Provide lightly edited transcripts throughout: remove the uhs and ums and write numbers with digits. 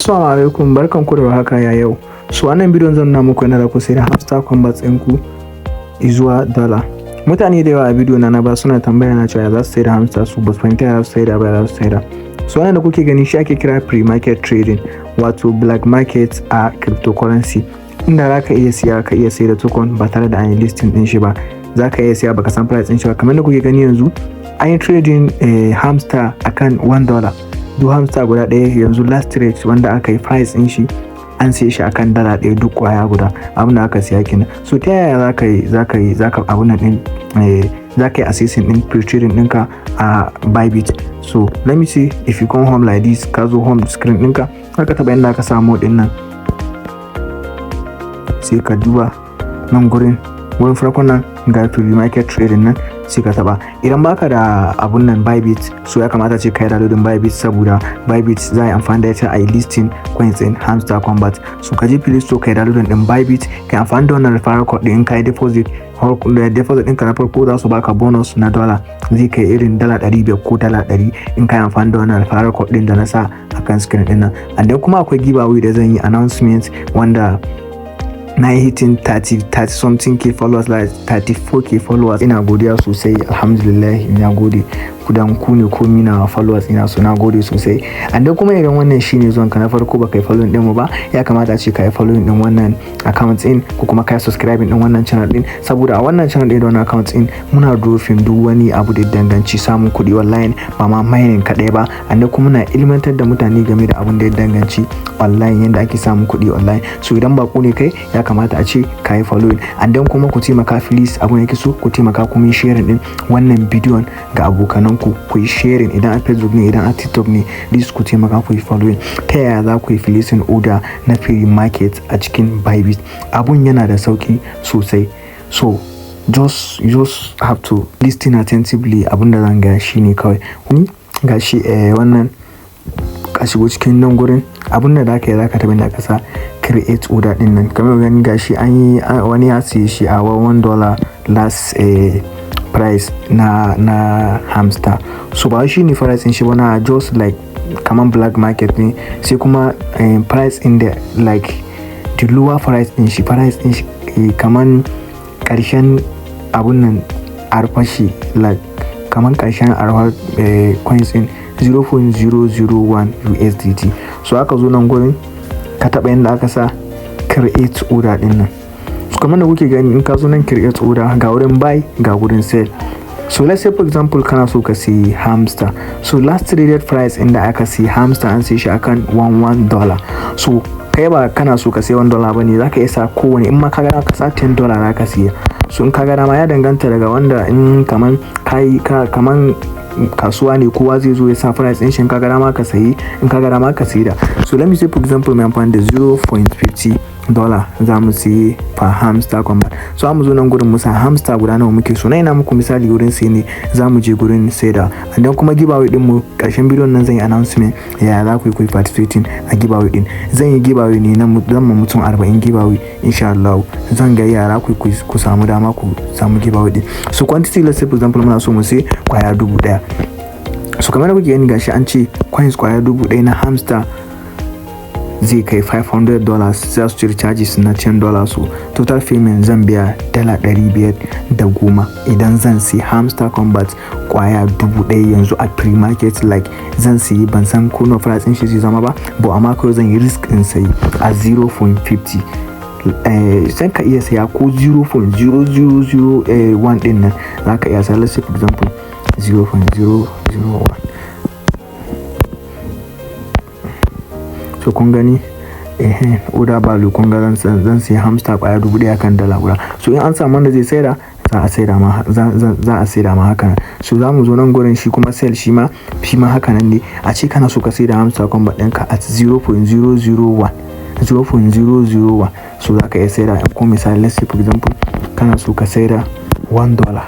Assalamu alaikum, barkan ku da haka ya yau. So wannan bidiyon zan nuna muku yana da ku sai da Hamster Kombat ɗinku zuwa dala. Mutane da yawa a bidiyo na ba suna tambaya na cewa za su sai da Hamster su ba su fahimta ya su sai da ba za su sai da. So wannan da kuke gani shi ake kira pre-market trading, wato black market a cryptocurrency. Inda za ka iya siya ka iya sai da token ba tare da an yi listing din shi ba. Za ka iya siya baka san price din shi ba, kamar da kuke gani yanzu an yi trading Hamster akan $1. Duk Hamster guda ɗaya yanzu last rate wanda aka yi price din shi an siya shi akan $1 duk kwaya guda, abin da aka siya kenan. So ta yaya za ka yi abun nan din za ka yi assessing din pre-trading ɗinka a BYBIT. So let me see, if you come home like this, ka zo home screen ɗinka ka taɓa inda ka samu ɗin nan, sai ka duba nan gurin farkon nan ga pre-market trading nan, sai ka taba. Idan baka da abun nan BYBIT, so ya kamata ce kai downloading BYBIT, saboda BYBIT za a yi amfani da ita a yi listing coins in Hamster Kombat. So ka je Play Store kai downloading din BYBIT, kai amfani da wannan referral code din, kai deposit ɗinka na farko za su baka bonus na dollar, zai kai irin $500 ko $100 in kai amfani da wannan referral code din da na sa akan screen din nan. And then kuma akwai giveaway da zan yi announcement wanda na yi hitting 30 something k followers, like 34k followers. Ina godiya sosai, alhamdulillah, ina gode kudan ku ne komi na followers ina, so na gode sosai. And then kuma idan wannan shine zuwan ka na farko baka yi following din mu ba, ya kamata ce ka yi following din wannan account din ko kuma ka yi subscribing din wannan channel din, saboda a wannan channel din da wannan account din muna dropping duk wani abu da danganci samun kuɗi online, ba ma mining kaɗai ba. And then kuma na ilmantar da mutane game da abun da ya danganci online, yanda ake samun kuɗi online. So idan bako ne kai, ya kamata a ce ka yi following. And then kuma ku taimaka please, abun yake so ku taimaka kuma yi sharing din wannan bidiyon ga abokanan ku yi sharing. Idan a Facebook ne, idan a TikTok ne, please ku taimaka ku yi following. Ta yaya za ku yi placing order na free market a cikin BYBIT? Abun yana da sauki sosai. So you just have to listen attentively. Abun da zan ga shi ne kawai gashi wannan ka shigo cikin nan gurin, abun da zaka yi zaka taɓa da kasa create order din nan, kamar gani gashi an yi wani ya siye shi a $1 last price na Hamster. So ba shi ne price din shi ba, na just like kaman black market ne. Sai kuma price in the like the lower price din shi kaman karshen abun nan arfashi, like kaman karshen arfar coins in 0.001 USDT. So aka zo nan gurin ka taba yanda aka sa create order din nan. So kamar da kuke gani, in ka zo nan create order, ga wurin buy ga wurin sell. So let's say for example kana so ka see Hamster. So last traded price inda aka see Hamster an sai shi akan $1. So kai ba kana so ka sai $1 bane, zaka iya sa kowane, in ma ka ga ka sa $10 zaka siya. So in ka ga ma ya danganta daga wanda, in kaman kaman kasuwa ne kowa zai zo ya sa price din shi, in ka ga ma ka sayi, in ka ga ma ka sayi da. So let me say for example mai amfani da $0.50 za mu siye per Hamster Kombat. So mu zo nan gurin mu sa Hamster guda nawa muke so. Na ina muku misali gurin sai ne, za mu je gurin sai da. And then kuma giveaway din mu karshen bidiyon nan zan yi announcement yaya za ku yi participating a giveaway din. Zan yi giveaway ne na mutum 40 giveaway insha Allah. Zan ga yara ku samu dama ku samu giveaway din. So quantity, let's say for example muna so mu sai kwaya 1000. So kamar da kuke gani gashi an ce coins kwaya 1000 na Hamster zai kai $500, za su cire charges na $10. So total payment zan biya $510 idan zan si Hamster Kombat kwaya 1000 yanzu a pre-market. Like zan siyi, ban san ko no price din shi zai zama ba, but amma kawai zan yi risk in sayi a 0.50. Sai ka iya saya ko 0.0001 din nan za ka iya saya. Let's say for example 0.001. So kun gani order value, kun ga zan sai Hamster kwaya 1000 kan $1 guda. So in an samu wanda zai saida, za a saida ma haka. So za mu zo nan gurin shi kuma sell, shi ma haka nan ne. A ce kana so ka saida Hamster Kombat ɗinka at 0.001. So za ka iya saida, ko misali let's say for example kana so ka saida $1.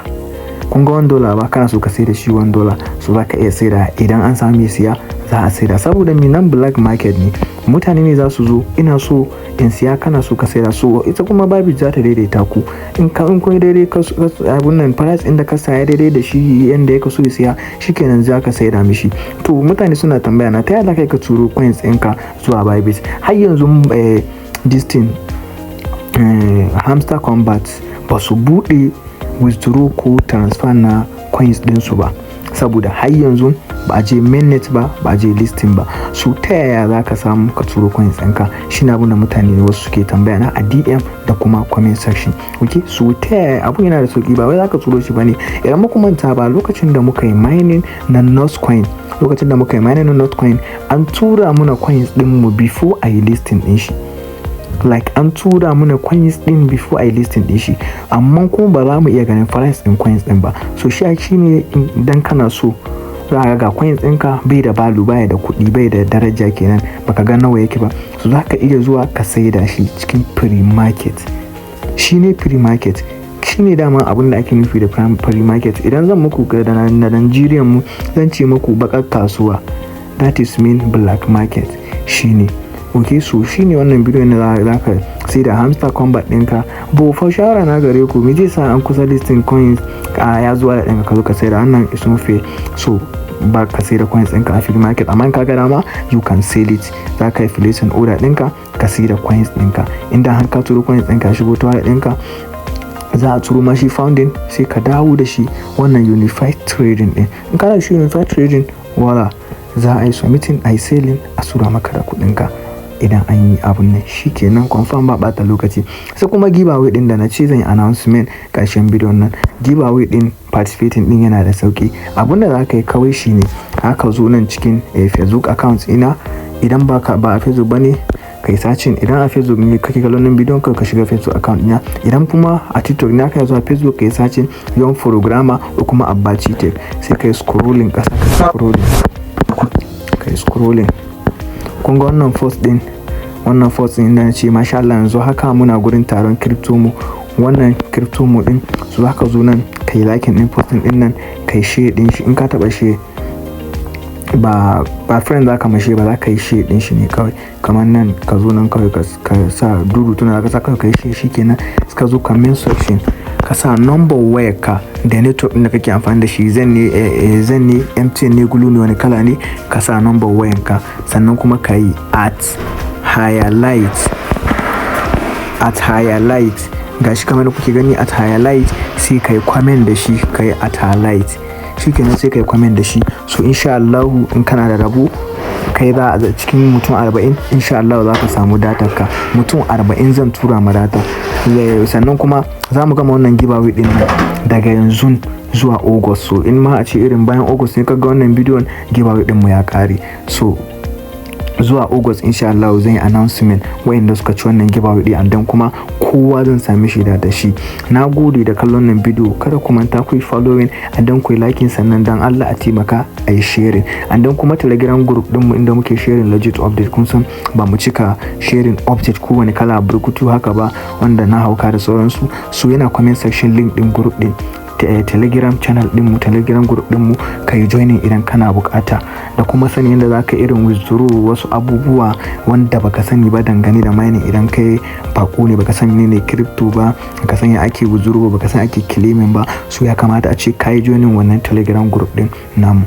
Kun ga $1 ba, kana so ka saida shi $1. So za ka iya saida, idan an samu mai siya za a saida, saboda mi nan black market ne, mutane ne za su zo ina so in siya kana so ka saida, so ita kuma BYBIT za ta daidaita ku in kun daidai abun nan price inda ka saya daidai da shi yanda ya so ya siya shikenan za ka saida mishi. To mutane suna tambaya na ta yaya kai ka turo coins ɗinka zuwa BYBIT. Har yanzu this thing Hamster Kombat ba su buɗe withdraw ko transfer na coins ɗinsu ba, saboda har yanzu ba a je mainnet ba a je listing ba. So ta yaya za ka samu ka turo coins ɗinka shi na abinda mutane wasu suke tambaya na a DM da kuma comment section. Okay, so ta yaya abun yana da sauki, ba wai za ka turo shi ba ne. Idan muka manta ba lokacin da muka yi mining na Notcoin, an tura muna coins ɗinmu before a yi listing ɗin shi. Like an tura mana coins din before I listing din shi, amma kuma ba za mu iya ganin price din coins din ba. So shi ne idan kana so za ga coins ɗinka bai da value, bai da kuɗi, bai da daraja kenan, baka ga nawa yake ba. So za ka iya zuwa ka saida shi cikin free market. Shi ne free market, shi ne dama abin da ake nufi da free market. Idan zan muku da Nigerian mu zan ce muku bakar kasuwa, that is mean black market shi ne. Okay, so shi ne wannan bidiyon da za ka sai da Hamster Kombat ɗinka. Fa shawara na gare ku, me zai sa an kusa listing coins ya zuwa da ɗinka ka zo ka sai da wannan is not fair. So ba ka sai da coins ɗinka a free market, amma in ka ga dama you can sell it. Za ka yi placing order ɗinka ka sai da coins ɗinka. Inda har ka turo coins ɗinka shigo ta wallet ɗinka, za a turo mashi founding sai ka dawo da shi wannan unified trading ɗin. In ka da shi unified trading, wala za a yi submitting, a yi selling, a tura maka da kuɗinka. Idan an yi abun nan shi kenan confirm, ba bata lokaci. Sai kuma giveaway din da na ce zan yi announcement karshen bidiyon nan. Giveaway din participating din yana da sauki. Abun da za ka yi kawai shi ne haka zo nan cikin Facebook account ina. Idan ba a Facebook bane kai searching, idan a Facebook ne kake kallon nan bidiyon ka shiga Facebook account ina. Idan kuma a TikTok ne ka zuwa Facebook kai searching young programmer ko kuma Abachi Tech, sai kai scrolling kasa, kai scrolling. Kun ga wannan post din da na ce masha Allah yanzu haka muna gurin taron crypto mu, wannan crypto mu din. So zaka zo nan kai liking din post din nan, kai share din shi. In ka taba share ba friend zaka mashe ba, zaka yi share din shi ne kawai. Kamar nan ka zo nan kawai ka sa tuna ka sa kai share, shikenan ka zo comment section ka sa number waya ka da network din da kake amfani da shi, zan ne MTN ne, Glo ne, wani kala ne, ka sa number wayan ka. Sannan kuma ka yi at highlight gashi kamar da kuke gani at highlight, sai ka yi comment da shi, ka yi at highlight shikenan, sai ka yi comment da shi. So insha Allah in kana da rabo kai za a cikin mutum 40 insha Allah za ka samu datar ka. Mutum 40 zan tura ma data. Sannan kuma za mu gama wannan giveaway din nan daga yanzu zuwa August. So in ma a ce irin bayan August ne kaga wannan bidiyon, giveaway din mu ya kare. So zuwa August insha Allah zan yi announcement wayanda suka ci wannan giveaway din, dan kuma kowa zan sami shaida da shi. Na gode da kallon nan bidiyo, kada ku manta ku yi following and dan ku yi liking, sannan dan Allah a taimaka a yi sharing. And dan kuma Telegram group din mu inda muke sharing legit update. Kun san ba mu cika sharing update ko wani kala burkutu haka ba wanda na hauka da sauransu. So yana comment section link din group din Telegram channel dinmu, Telegram group dinmu, ka yi joining idan kana bukata. Da kuma sani yadda za ka irin withdraw wasu abubuwa wanda baka sani ba dangane da mining. Idan kai bako ne baka sani ne crypto ba, baka sani ake withdraw, baka sani ake claiming ba, so ya kamata a ce ka yi joining wannan Telegram group din namu.